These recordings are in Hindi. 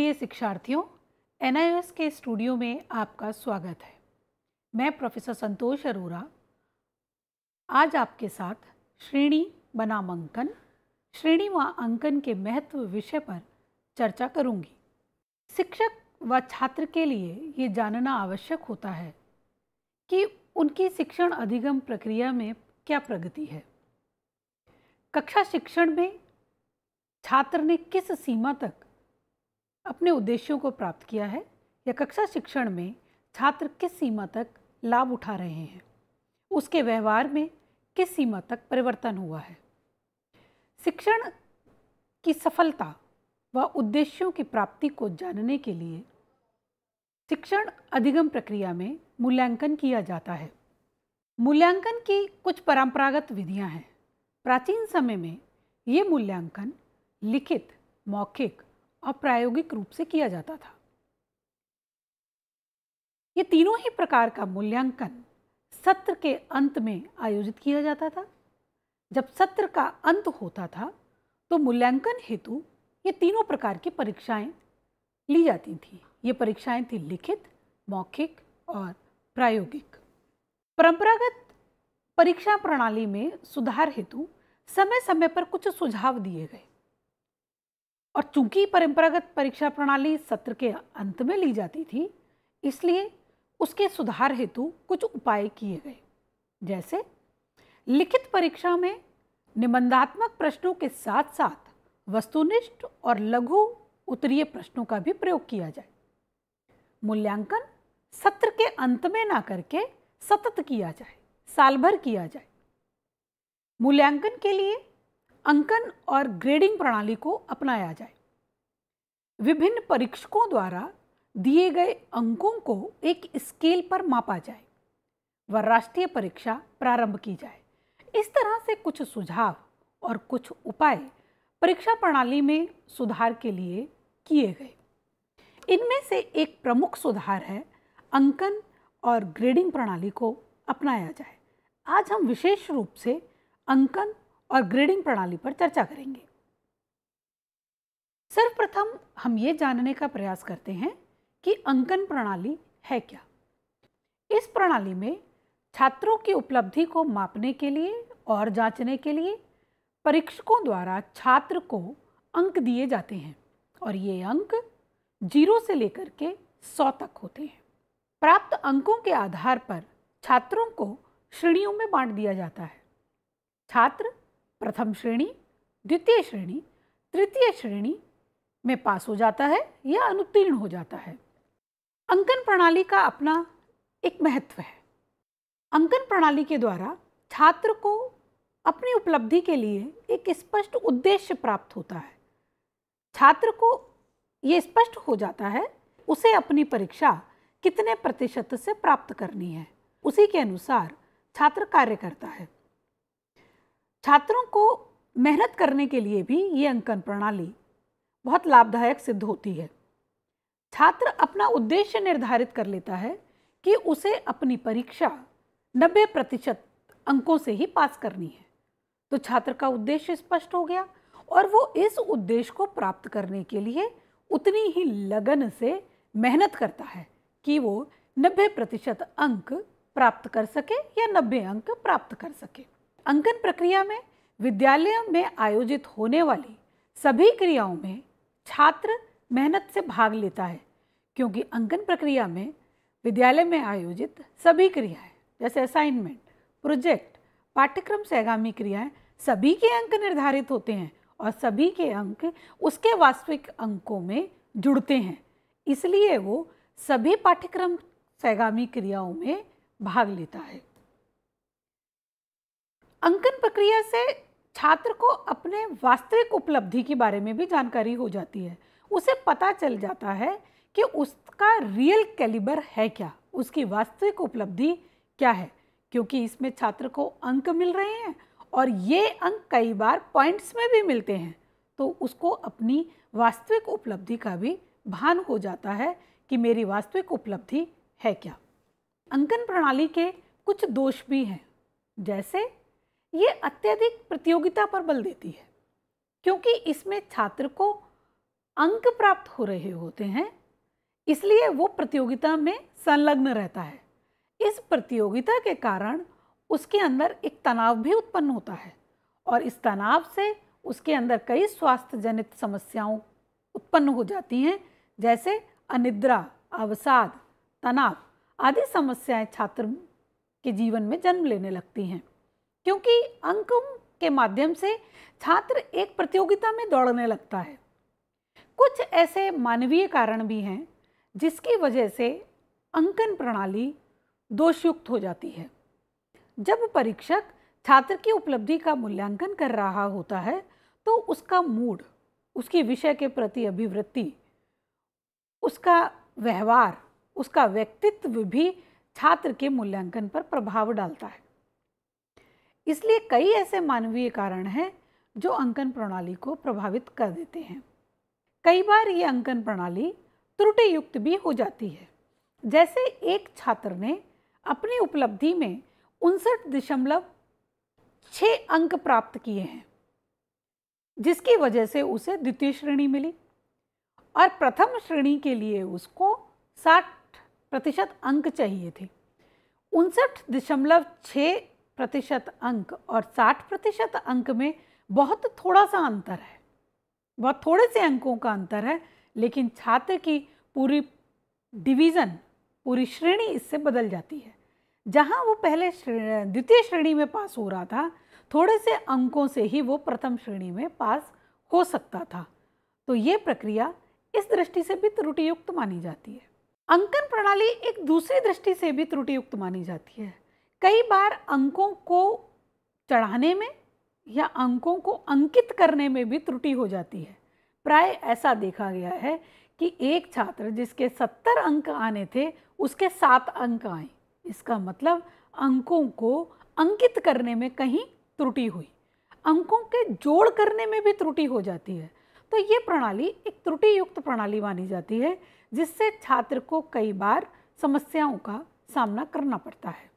प्रिय शिक्षार्थियों, NIOS के स्टूडियो में आपका स्वागत है। मैं प्रोफेसर संतोष अरोरा आज आपके साथ श्रेणी बनाम अंकन, श्रेणी व अंकन के महत्व विषय पर चर्चा करूंगी। शिक्षक व छात्र के लिए ये जानना आवश्यक होता है कि उनकी शिक्षण अधिगम प्रक्रिया में क्या प्रगति है। कक्षा शिक्षण में छात्र ने किस सीमा तक अपने उद्देश्यों को प्राप्त किया है या कक्षा शिक्षण में छात्र किस सीमा तक लाभ उठा रहे हैं, उसके व्यवहार में किस सीमा तक परिवर्तन हुआ है। शिक्षण की सफलता व उद्देश्यों की प्राप्ति को जानने के लिए शिक्षण अधिगम प्रक्रिया में मूल्यांकन किया जाता है। मूल्यांकन की कुछ परंपरागत विधियां हैं। प्राचीन समय में ये मूल्यांकन लिखित, मौखिक और प्रायोगिक रूप से किया जाता था। ये तीनों ही प्रकार का मूल्यांकन सत्र के अंत में आयोजित किया जाता था। जब सत्र का अंत होता था तो मूल्यांकन हेतु ये तीनों प्रकार की परीक्षाएं ली जाती थी। ये परीक्षाएं थी लिखित, मौखिक और प्रायोगिक। परंपरागत परीक्षा प्रणाली में सुधार हेतु समय समय पर कुछ सुझाव दिए गए और चूंकि परंपरागत परीक्षा प्रणाली सत्र के अंत में ली जाती थी, इसलिए उसके सुधार हेतु कुछ उपाय किए गए। जैसे लिखित परीक्षा में निबंधात्मक प्रश्नों के साथ साथ वस्तुनिष्ठ और लघु उत्तरीय प्रश्नों का भी प्रयोग किया जाए। मूल्यांकन सत्र के अंत में ना करके सतत किया जाए, साल भर किया जाए। मूल्यांकन के लिए अंकन और ग्रेडिंग प्रणाली को अपनाया जाए। विभिन्न परीक्षकों द्वारा दिए गए अंकों को एक स्केल पर मापा जाए व राष्ट्रीय परीक्षा प्रारंभ की जाए। इस तरह से कुछ सुझाव और कुछ उपाय परीक्षा प्रणाली में सुधार के लिए किए गए। इनमें से एक प्रमुख सुधार है अंकन और ग्रेडिंग प्रणाली को अपनाया जाए। आज हम विशेष रूप से अंकन और ग्रेडिंग प्रणाली पर चर्चा करेंगे। सर्वप्रथम हम ये जानने का प्रयास करते हैं कि अंकन प्रणाली है क्या। इस प्रणाली में छात्रों की उपलब्धि को मापने के लिए और जांचने के लिए परीक्षकों द्वारा छात्र को अंक दिए जाते हैं और ये अंक 0 से लेकर के 100 तक होते हैं। प्राप्त अंकों के आधार पर छात्रों को श्रेणियों में बांट दिया जाता है। छात्र प्रथम श्रेणी, द्वितीय श्रेणी, तृतीय श्रेणी में पास हो जाता है या अनुत्तीर्ण हो जाता है। अंकन प्रणाली का अपना एक महत्व है। अंकन प्रणाली के द्वारा छात्र को अपनी उपलब्धि के लिए एक स्पष्ट उद्देश्य प्राप्त होता है। छात्र को यह स्पष्ट हो जाता है उसे अपनी परीक्षा कितने प्रतिशत से प्राप्त करनी है, उसी के अनुसार छात्र कार्य करता है। छात्रों को मेहनत करने के लिए भी ये अंकन प्रणाली बहुत लाभदायक सिद्ध होती है। छात्र अपना उद्देश्य निर्धारित कर लेता है कि उसे अपनी परीक्षा 90% अंकों से ही पास करनी है। तो छात्र का उद्देश्य स्पष्ट हो गया और वो इस उद्देश्य को प्राप्त करने के लिए उतनी ही लगन से मेहनत करता है कि वो 90% अंक प्राप्त कर सके या 90 अंक प्राप्त कर सके। अंकन प्रक्रिया में विद्यालय में आयोजित होने वाली सभी क्रियाओं में छात्र मेहनत से भाग लेता है, क्योंकि अंकन प्रक्रिया में विद्यालय में आयोजित सभी क्रियाएं जैसे असाइनमेंट, प्रोजेक्ट, पाठ्यक्रम से आगामी क्रियाएं, सभी के अंक निर्धारित होते हैं और सभी के अंक उसके वास्तविक अंकों में जुड़ते हैं। इसलिए वो सभी पाठ्यक्रम से आगामी क्रियाओं में भाग लेता है। अंकन प्रक्रिया से छात्र को अपने वास्तविक उपलब्धि के बारे में भी जानकारी हो जाती है। उसे पता चल जाता है कि उसका रियल कैलिबर है क्या, उसकी वास्तविक उपलब्धि क्या है, क्योंकि इसमें छात्र को अंक मिल रहे हैं और ये अंक कई बार पॉइंट्स में भी मिलते हैं। तो उसको अपनी वास्तविक उपलब्धि का भी भान हो जाता है कि मेरी वास्तविक उपलब्धि है क्या। अंकन प्रणाली के कुछ दोष भी हैं, जैसे ये अत्यधिक प्रतियोगिता पर बल देती है, क्योंकि इसमें छात्र को अंक प्राप्त हो रहे होते हैं, इसलिए वो प्रतियोगिता में संलग्न रहता है। इस प्रतियोगिता के कारण उसके अंदर एक तनाव भी उत्पन्न होता है और इस तनाव से उसके अंदर कई स्वास्थ्य जनित समस्याओं उत्पन्न हो जाती हैं, जैसे अनिद्रा, अवसाद, तनाव आदि समस्याएं छात्र के जीवन में जन्म लेने लगती हैं, क्योंकि अंकों के माध्यम से छात्र एक प्रतियोगिता में दौड़ने लगता है। कुछ ऐसे मानवीय कारण भी हैं जिसकी वजह से अंकन प्रणाली दोषयुक्त हो जाती है। जब परीक्षक छात्र की उपलब्धि का मूल्यांकन कर रहा होता है तो उसका मूड, उसकी विषय के प्रति अभिवृत्ति, उसका व्यवहार, उसका व्यक्तित्व भी छात्र के मूल्यांकन पर प्रभाव डालता है। इसलिए कई ऐसे मानवीय कारण हैं जो अंकन प्रणाली को प्रभावित कर देते हैं। कई बार ये अंकन प्रणाली त्रुटि युक्त भी हो जाती है। जैसे एक छात्र ने अपनी उपलब्धि में 59.6 अंक प्राप्त किए हैं, जिसकी वजह से उसे द्वितीय श्रेणी मिली और प्रथम श्रेणी के लिए उसको 60% अंक चाहिए थे। 59.6% अंक और 60% अंक में बहुत थोड़ा सा अंतर है, बहुत थोड़े से अंकों का अंतर है, लेकिन छात्र की पूरी डिवीज़न, पूरी श्रेणी इससे बदल जाती है। जहां वो पहले द्वितीय श्रेणी में पास हो रहा था, थोड़े से अंकों से ही वो प्रथम श्रेणी में पास हो सकता था। तो ये प्रक्रिया इस दृष्टि से भी त्रुटियुक्त मानी जाती है। अंकन प्रणाली एक दूसरी दृष्टि से भी त्रुटियुक्त मानी जाती है। कई बार अंकों को चढ़ाने में या अंकों को अंकित करने में भी त्रुटि हो जाती है। प्राय ऐसा देखा गया है कि एक छात्र जिसके 70 अंक आने थे, उसके 7 अंक आए। इसका मतलब अंकों को अंकित करने में कहीं त्रुटि हुई। अंकों के जोड़ करने में भी त्रुटि हो जाती है। तो ये प्रणाली एक त्रुटि युक्त प्रणाली मानी जाती है, जिससे छात्र को कई बार समस्याओं का सामना करना पड़ता है।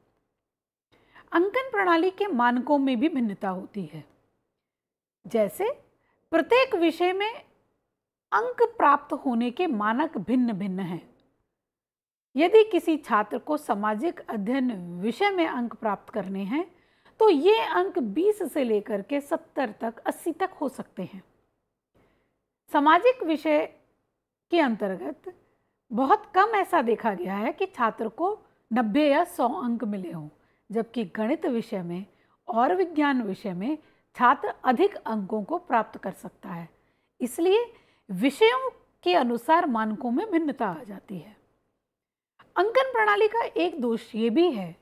अंकन प्रणाली के मानकों में भी भिन्नता होती है। जैसे प्रत्येक विषय में अंक प्राप्त होने के मानक भिन्न भिन्न हैं। यदि किसी छात्र को सामाजिक अध्ययन विषय में अंक प्राप्त करने हैं तो ये अंक 20 से लेकर के 70 तक, 80 तक हो सकते हैं। सामाजिक विषय के अंतर्गत बहुत कम ऐसा देखा गया है कि छात्र को 90 या 100 अंक मिले हों, जबकि गणित विषय में और विज्ञान विषय में छात्र अधिक अंकों को प्राप्त कर सकता है। इसलिए विषयों के अनुसार मानकों में भिन्नता आ जाती है। अंकन प्रणाली का एक दोष ये भी है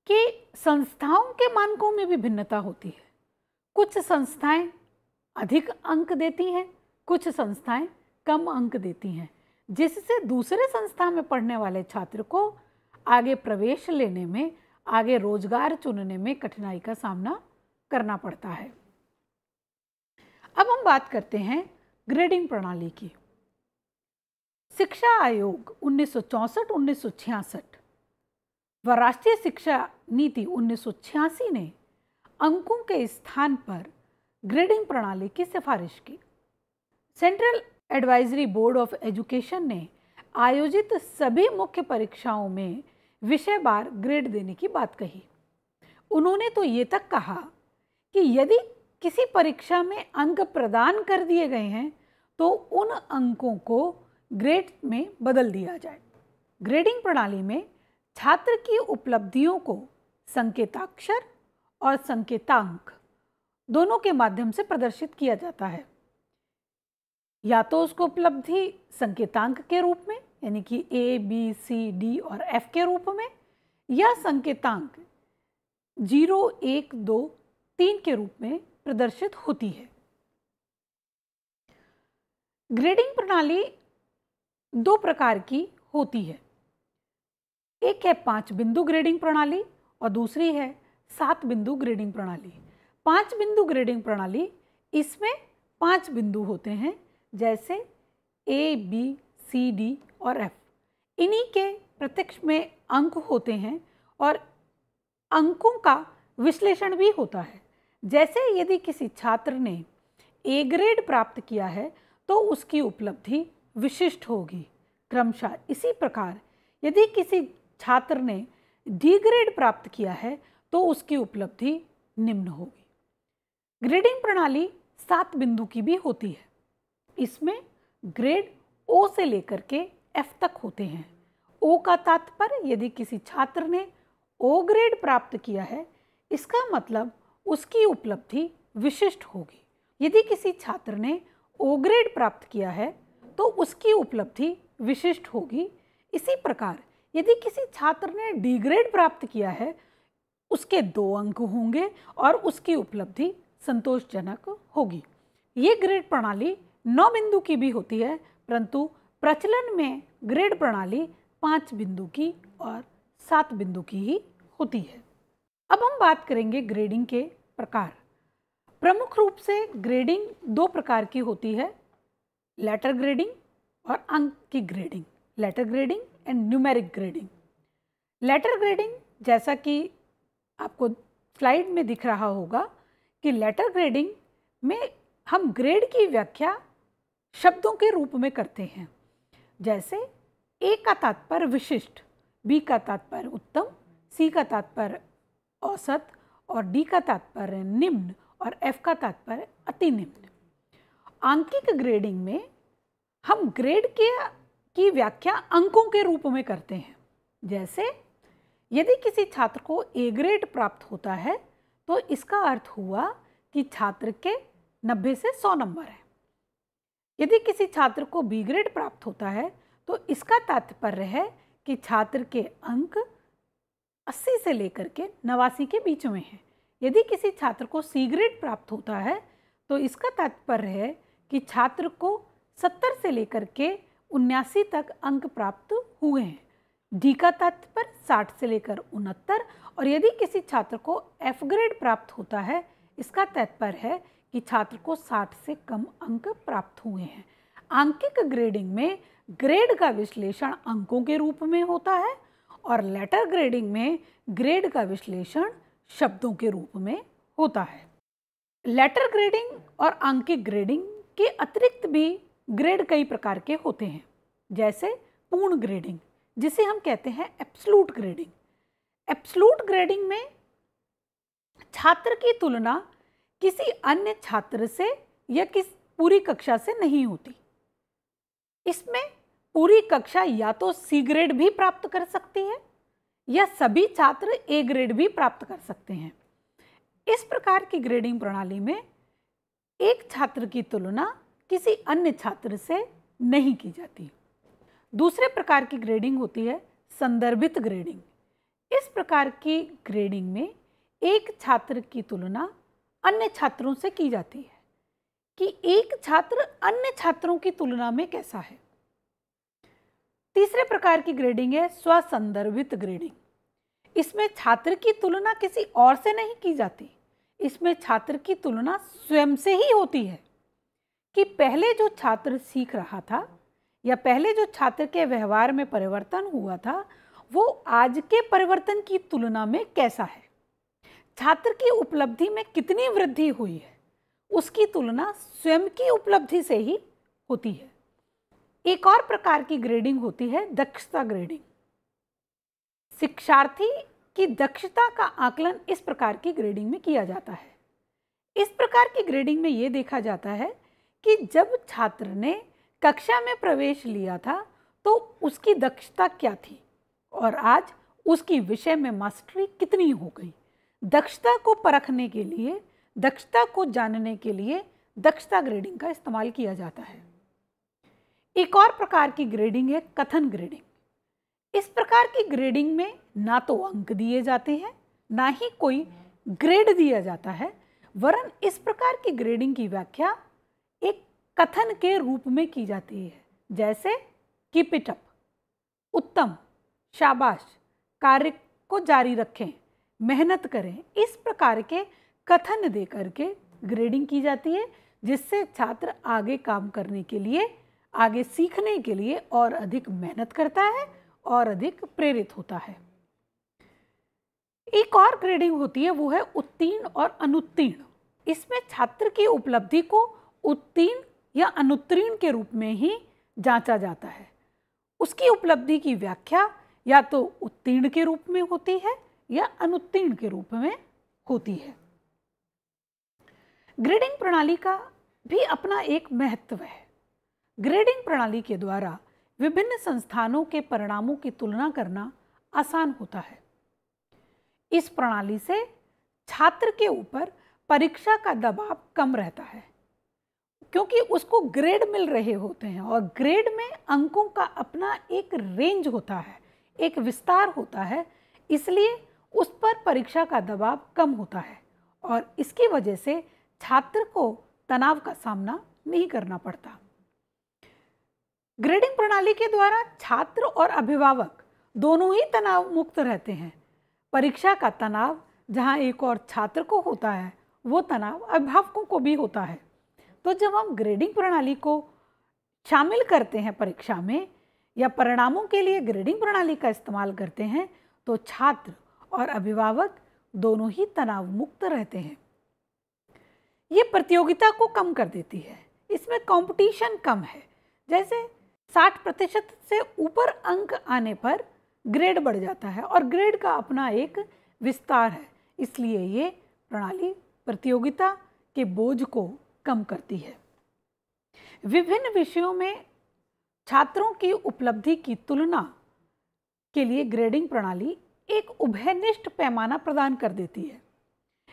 कि संस्थाओं के मानकों में भी भिन्नता होती है। कुछ संस्थाएं अधिक अंक देती हैं, कुछ संस्थाएं कम अंक देती हैं, जिससे दूसरे संस्था में पढ़ने वाले छात्र को आगे प्रवेश लेने में, आगे रोजगार चुनने में कठिनाई का सामना करना पड़ता है। अब हम बात करते हैं ग्रेडिंग प्रणाली की। शिक्षा आयोग 1964-1966 व राष्ट्रीय शिक्षा नीति 1986 ने अंकों के स्थान पर ग्रेडिंग प्रणाली की सिफारिश की। Central advisory board of education ने आयोजित सभी मुख्य परीक्षाओं में विषयवार ग्रेड देने की बात कही। उन्होंने तो ये तक कहा कि यदि किसी परीक्षा में अंक प्रदान कर दिए गए हैं तो उन अंकों को ग्रेड में बदल दिया जाए। ग्रेडिंग प्रणाली में छात्र की उपलब्धियों को संकेताक्षर और संकेतांक दोनों के माध्यम से प्रदर्शित किया जाता है। या तो उसको उपलब्धि संकेतांक के रूप में, यानी कि A, B, C, D और F के रूप में, या संकेतांक 0, 1, 2, 3 के रूप में प्रदर्शित होती है। ग्रेडिंग प्रणाली 2 प्रकार की होती है। एक है 5 बिंदु ग्रेडिंग प्रणाली और दूसरी है 7 बिंदु ग्रेडिंग प्रणाली। 5 बिंदु ग्रेडिंग प्रणाली, इसमें 5 बिंदु होते हैं, जैसे A, B, C, D और F। इन्हीं के प्रत्यक्ष में अंक होते हैं और अंकों का विश्लेषण भी होता है। जैसे यदि किसी छात्र ने A ग्रेड प्राप्त किया है तो उसकी उपलब्धि विशिष्ट होगी। क्रमशः इसी प्रकार यदि किसी छात्र ने डी ग्रेड प्राप्त किया है तो उसकी उपलब्धि निम्न होगी। ग्रेडिंग प्रणाली 7 बिंदु की भी होती है। इसमें ग्रेड ओ से लेकर के एफ तक होते हैं। ओ का तात्पर्य यदि किसी छात्र ने ओ ग्रेड प्राप्त किया है, इसका मतलब उसकी उपलब्धि विशिष्ट होगी। यदि किसी छात्र ने ओ ग्रेड प्राप्त किया है तो उसकी उपलब्धि विशिष्ट होगी। इसी प्रकार यदि किसी छात्र ने डी ग्रेड प्राप्त किया है, उसके 2 अंक होंगे और उसकी उपलब्धि संतोषजनक होगी। ये ग्रेड प्रणाली 9 बिंदु की भी होती है, परंतु प्रचलन में ग्रेड प्रणाली 5 बिंदु की और 7 बिंदु की ही होती है। अब हम बात करेंगे ग्रेडिंग के प्रकार। प्रमुख रूप से ग्रेडिंग 2 प्रकार की होती है, लेटर ग्रेडिंग और अंक की grading. Letter grading and numeric grading. Letter grading, जैसा कि आपको स्लाइड में दिख रहा होगा कि लेटर ग्रेडिंग में हम ग्रेड की व्याख्या शब्दों के रूप में करते हैं। जैसे ए का तात्पर्य विशिष्ट, बी का तात्पर्य उत्तम, सी का तात्पर्य औसत और डी का तात्पर्य निम्न और एफ का तात्पर्य अति निम्न। आंकिक ग्रेडिंग में हम ग्रेड की व्याख्या अंकों के रूप में करते हैं। जैसे यदि किसी छात्र को ए ग्रेड प्राप्त होता है तो इसका अर्थ हुआ कि छात्र के 90 से 100 नंबर हैं। यदि किसी छात्र को बी ग्रेड प्राप्त होता है तो इसका तात्पर्य है कि छात्र के अंक 80 से लेकर के 89 के बीच में हैं। यदि किसी छात्र को सी ग्रेड प्राप्त होता है तो इसका तात्पर्य है कि छात्र को 70 से लेकर के 79 तक अंक प्राप्त हुए हैं। डी का तात्पर्य 60 से लेकर 69, और यदि किसी छात्र को एफ ग्रेड प्राप्त होता है, इसका तात्पर्य है कि छात्र को 60 से कम अंक प्राप्त हुए हैं। आंकिक ग्रेडिंग में ग्रेड का विश्लेषण अंकों के रूप में होता है और लेटर ग्रेडिंग में ग्रेड का विश्लेषण शब्दों के रूप में होता है। लेटर ग्रेडिंग और आंकिक ग्रेडिंग के अतिरिक्त भी ग्रेड कई प्रकार के होते हैं। जैसे पूर्ण ग्रेडिंग, जिसे हम कहते हैं एब्सोल्यूट ग्रेडिंग। एब्सोल्यूट ग्रेडिंग में छात्र की तुलना किसी अन्य छात्र से या पूरी कक्षा से नहीं होती। इसमें पूरी कक्षा या तो सी ग्रेड भी प्राप्त कर सकती है या सभी छात्र ए ग्रेड भी प्राप्त कर सकते हैं। इस प्रकार की ग्रेडिंग प्रणाली में एक छात्र की तुलना किसी अन्य छात्र से नहीं की जाती। दूसरे प्रकार की ग्रेडिंग होती है संदर्भित ग्रेडिंग। इस प्रकार की ग्रेडिंग में एक छात्र की तुलना अन्य छात्रों से की जाती है कि एक छात्र अन्य छात्रों की तुलना में कैसा है। तीसरे प्रकार की ग्रेडिंग है स्वसंदर्भित ग्रेडिंग। इसमें छात्र की तुलना किसी और से नहीं की जाती, इसमें छात्र की तुलना स्वयं से ही होती है कि पहले जो छात्र सीख रहा था या पहले जो छात्र के व्यवहार में परिवर्तन हुआ था वो आज के परिवर्तन की तुलना में कैसा है, छात्र की उपलब्धि में कितनी वृद्धि हुई है, उसकी तुलना स्वयं की उपलब्धि से ही होती है। एक और प्रकार की ग्रेडिंग होती है दक्षता ग्रेडिंग। शिक्षार्थी की दक्षता का आकलन इस प्रकार की ग्रेडिंग में किया जाता है। इस प्रकार की ग्रेडिंग में यह देखा जाता है कि जब छात्र ने कक्षा में प्रवेश लिया था तो उसकी दक्षता क्या थी और आज उसकी विषय में मास्टरी कितनी हो गई। दक्षता को परखने के लिए, दक्षता को जानने के लिए दक्षता ग्रेडिंग का इस्तेमाल किया जाता है। एक और प्रकार की ग्रेडिंग है कथन ग्रेडिंग। इस प्रकार की ग्रेडिंग में ना तो अंक दिए जाते हैं ना ही कोई ग्रेड दिया जाता है, वरन इस प्रकार की ग्रेडिंग की व्याख्या एक कथन के रूप में की जाती है। जैसे कीप इट अप, उत्तम, शाबाश, कार्य को जारी रखें, मेहनत करें। इस प्रकार के कथन दे करके ग्रेडिंग की जाती है, जिससे छात्र आगे काम करने के लिए, आगे सीखने के लिए और अधिक मेहनत करता है और अधिक प्रेरित होता है। एक और ग्रेडिंग होती है, वो है उत्तीर्ण और अनुत्तीर्ण। इसमें छात्र की उपलब्धि को उत्तीर्ण या अनुत्तीर्ण के रूप में ही जांचा जाता है। उसकी उपलब्धि की व्याख्या या तो उत्तीर्ण के रूप में होती है या अनुत्तीर्ण के रूप में होती है। ग्रेडिंग प्रणाली का भी अपना एक महत्व है। ग्रेडिंग प्रणाली के द्वारा विभिन्न संस्थानों के परिणामों की तुलना करना आसान होता है। इस प्रणाली से छात्र के ऊपर परीक्षा का दबाव कम रहता है, क्योंकि उसको ग्रेड मिल रहे होते हैं और ग्रेड में अंकों का अपना एक रेंज होता है, एक विस्तार होता है, इसलिए उस पर परीक्षा का दबाव कम होता है और इसकी वजह से छात्र को तनाव का सामना नहीं करना पड़ता। ग्रेडिंग प्रणाली के द्वारा छात्र और अभिभावक दोनों ही तनाव मुक्त रहते हैं। परीक्षा का तनाव जहां एक और छात्र को होता है, वो तनाव अभिभावकों को भी होता है। तो जब हम ग्रेडिंग प्रणाली को शामिल करते हैं परीक्षा में या परिणामों के लिए ग्रेडिंग प्रणाली का इस्तेमाल करते हैं, तो छात्र और अभिभावक दोनों ही तनाव मुक्त रहते हैं। ये प्रतियोगिता को कम कर देती है, इसमें कंपटीशन कम है। जैसे 60% से ऊपर अंक आने पर ग्रेड बढ़ जाता है और ग्रेड का अपना एक विस्तार है, इसलिए ये प्रणाली प्रतियोगिता के बोझ को कम करती है। विभिन्न विषयों में छात्रों की उपलब्धि की तुलना के लिए ग्रेडिंग प्रणाली एक उभयनिष्ठ पैमाना प्रदान कर देती है।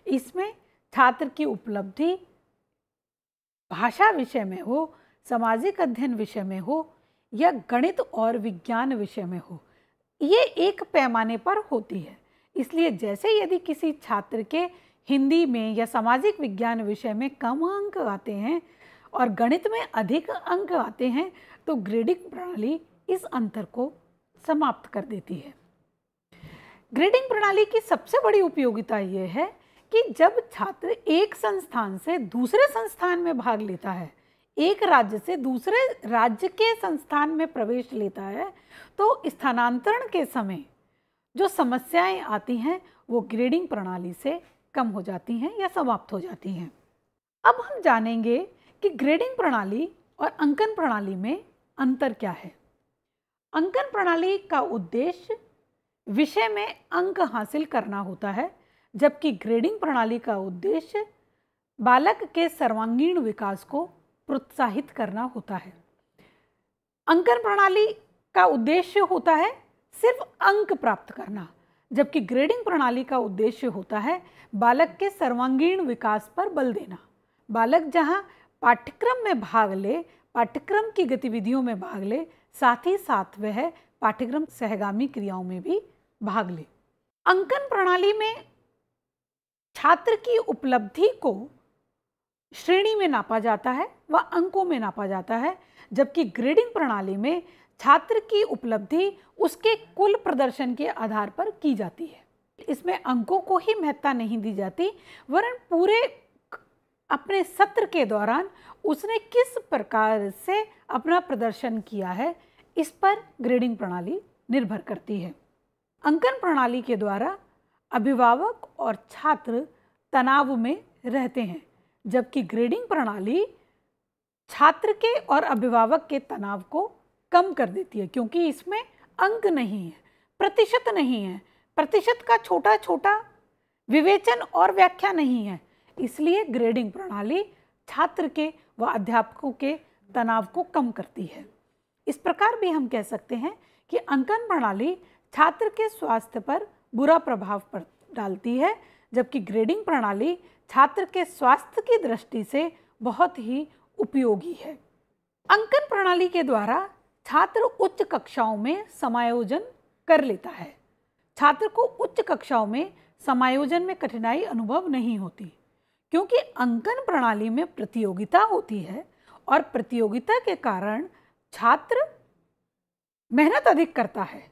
इसमें छात्र की उपलब्धि भाषा विषय में हो, सामाजिक अध्ययन विषय में हो या गणित और विज्ञान विषय में हो, ये एक पैमाने पर होती है। इसलिए जैसे यदि किसी छात्र के हिंदी में या सामाजिक विज्ञान विषय में कम अंक आते हैं और गणित में अधिक अंक आते हैं, तो ग्रेडिंग प्रणाली इस अंतर को समाप्त कर देती है। ग्रेडिंग प्रणाली की सबसे बड़ी उपयोगिता यह है कि जब छात्र एक संस्थान से दूसरे संस्थान में भाग लेता है, एक राज्य से दूसरे राज्य के संस्थान में प्रवेश लेता है, तो स्थानांतरण के समय जो समस्याएं आती हैं वो ग्रेडिंग प्रणाली से कम हो जाती हैं या समाप्त हो जाती हैं। अब हम जानेंगे कि ग्रेडिंग प्रणाली और अंकन प्रणाली में अंतर क्या है। अंकन प्रणाली का उद्देश्य विषय में अंक हासिल करना होता है, जबकि ग्रेडिंग प्रणाली का उद्देश्य बालक के सर्वांगीण विकास को प्रोत्साहित करना होता है। अंकन प्रणाली का उद्देश्य होता है सिर्फ अंक प्राप्त करना, जबकि ग्रेडिंग प्रणाली का उद्देश्य होता है बालक के सर्वांगीण विकास पर बल देना। बालक जहां पाठ्यक्रम में भाग ले, पाठ्यक्रम की गतिविधियों में भाग ले, साथ ही साथ वह पाठ्यक्रम सहगामी क्रियाओं में भी भाग ले। अंकन प्रणाली में छात्र की उपलब्धि को श्रेणी में नापा जाता है व अंकों में नापा जाता है, जबकि ग्रेडिंग प्रणाली में छात्र की उपलब्धि उसके कुल प्रदर्शन के आधार पर की जाती है। इसमें अंकों को ही महत्ता नहीं दी जाती, वरन पूरे अपने सत्र के दौरान उसने किस प्रकार से अपना प्रदर्शन किया है, इस पर ग्रेडिंग प्रणाली निर्भर करती है। अंकन प्रणाली के द्वारा अभिभावक और छात्र तनाव में रहते हैं, जबकि ग्रेडिंग प्रणाली छात्र के और अभिभावक के तनाव को कम कर देती है, क्योंकि इसमें अंक नहीं है, प्रतिशत नहीं है, प्रतिशत का छोटा छोटा विवेचन और व्याख्या नहीं है। इसलिए ग्रेडिंग प्रणाली छात्र के व अध्यापकों के तनाव को कम करती है। इस प्रकार भी हम कह सकते हैं कि अंकन प्रणाली छात्र के स्वास्थ्य पर बुरा प्रभाव डालती है, जबकि ग्रेडिंग प्रणाली छात्र के स्वास्थ्य की दृष्टि से बहुत ही उपयोगी है। अंकन प्रणाली के द्वारा छात्र उच्च कक्षाओं में समायोजन कर लेता है। छात्र को उच्च कक्षाओं में समायोजन में कठिनाई अनुभव नहीं होती, क्योंकि अंकन प्रणाली में प्रतियोगिता होती है और प्रतियोगिता के कारण छात्र मेहनत अधिक करता है,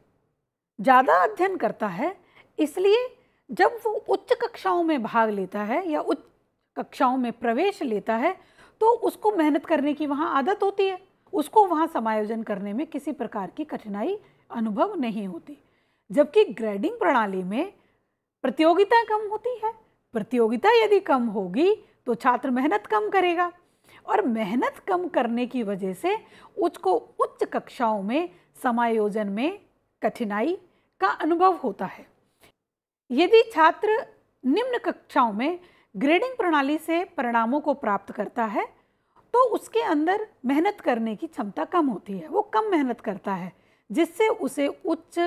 ज़्यादा अध्ययन करता है। इसलिए जब वो उच्च कक्षाओं में भाग लेता है या उच्च कक्षाओं में प्रवेश लेता है, तो उसको मेहनत करने की वहाँ आदत होती है, उसको वहाँ समायोजन करने में किसी प्रकार की कठिनाई अनुभव नहीं होती। जबकि ग्रेडिंग प्रणाली में प्रतियोगिता कम होती है। प्रतियोगिता यदि कम होगी तो छात्र मेहनत कम करेगा और मेहनत कम करने की वजह से उसको उच्च कक्षाओं में समायोजन में कठिनाई का अनुभव होता है। यदि छात्र निम्न कक्षाओं में ग्रेडिंग प्रणाली से परिणामों को प्राप्त करता है तो उसके अंदर मेहनत करने की क्षमता कम होती है, वो कम मेहनत करता है, जिससे उसे उच्च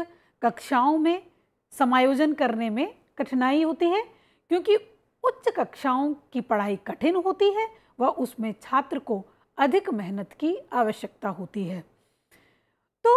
कक्षाओं में समायोजन करने में कठिनाई होती है। क्योंकि उच्च कक्षाओं की पढ़ाई कठिन होती है व उसमें छात्र को अधिक मेहनत की आवश्यकता होती है। तो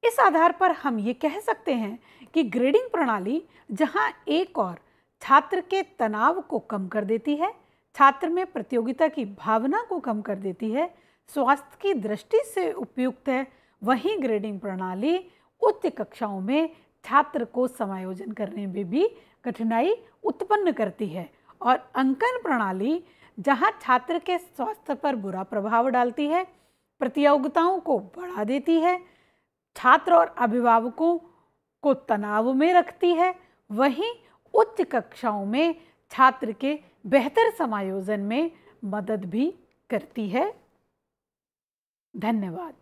इस आधार पर हम ये कह सकते हैं कि ग्रेडिंग प्रणाली जहां एक और छात्र के तनाव को कम कर देती है, छात्र में प्रतियोगिता की भावना को कम कर देती है, स्वास्थ्य की दृष्टि से उपयुक्त है, वहीं ग्रेडिंग प्रणाली उच्च कक्षाओं में छात्र को समायोजन करने में भी कठिनाई उत्पन्न करती है। और अंकन प्रणाली जहां छात्र के स्वास्थ्य पर बुरा प्रभाव डालती है, प्रतियोगिताओं को बढ़ा देती है, छात्र और अभिभावकों को तनाव में रखती है, वहीं उच्च कक्षाओं में छात्र के बेहतर समायोजन में मदद भी करती है। धन्यवाद।